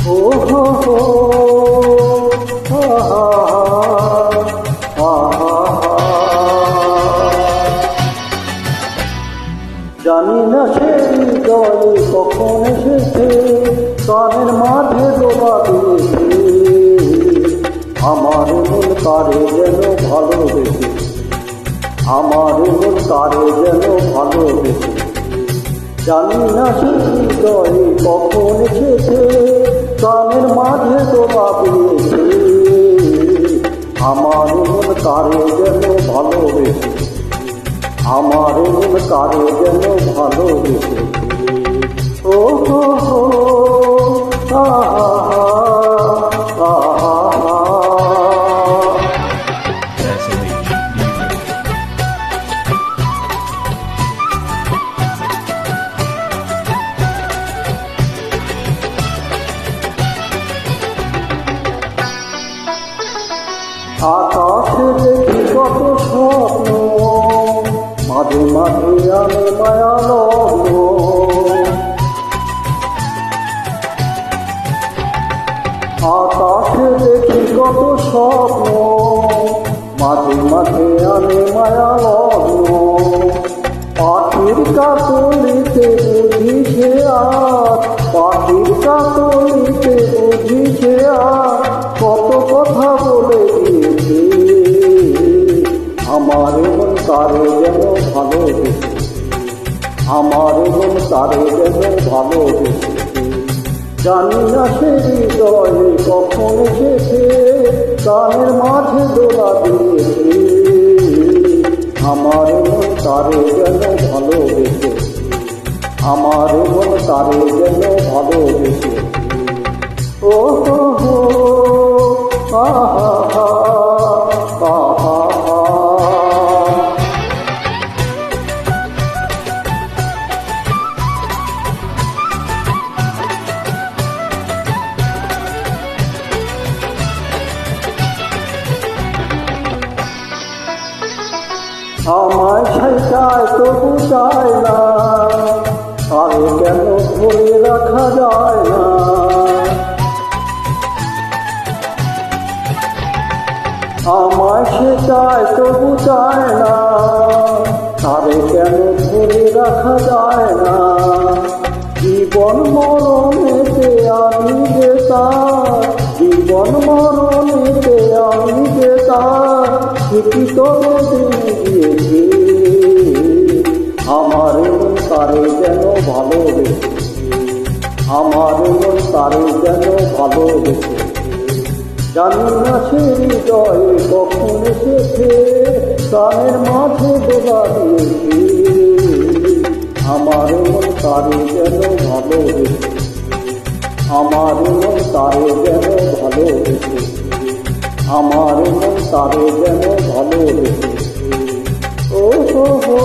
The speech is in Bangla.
ও হো হো, আহা, আহা, জানি না সে হৃদয়ে কখন এসেছে, কানের মাঝে ডোবা দিয়েছে আমার মন কারে যেন ভালোবেসে, আমার মন কারে যেন ভালোবেসে। জানি না সে হৃদয়ে কখন এসেছে, কানের মাঝে ডোবা দিয়েছে আমার মন কারে যেন ভালোবেসে, আমার মন কারে যেন ভালোবেসে। ও হো হো, আহা, আহা, আকাশে দেখি কত স্বপ্ন, মাঝে মাঝে আমি মায়া লগ্ন। আকাশে দেখি কত স্বপ্ন, মাঝে মাঝে আমি মায়া লগ্ন। পাখির কাকলিতে বুঝিছে আর, পাখির কাকলিতে বুঝিছে আর, কত কথা বলে দিয়েছে আমার মন কারে যেন ভালোবেসে, আমার মন কারে যেন ভালোবেসে। জানি না সে হৃদয়ে কখন এসেছে, কানের মাঝে দোলা দিয়েছে আমার মন কারে যেন ভালোবেসে, আমার মন কারে যেন ভালোবেসে। ও হো হো, আহা, আহা, আমায় সে চায় তবু চায় না, আরে কেন ধরে রাখা যায় না। আমায় সে চায় তবু চায় না, আরে কেন ধরে রাখা যায় না। জীবন মরণেতে আমি যে তার, জীবন মরণেতে আমি যে তার, স্মৃতি তবে দিয়েছে আমার মন কারে যেন ভালোবেসে, আমার মন কারে যেন ভালোবেসে। জানি না সে হৃদয়ে কখন এসেছে, কানের মাঝে ডোবা দিয়েছে আমার মন কারে যেন ভালোবেসে, আমার মন কারে যেন ভালোবেসে, আমার মন কারে যেন ভালোবেসে। ও হো হো।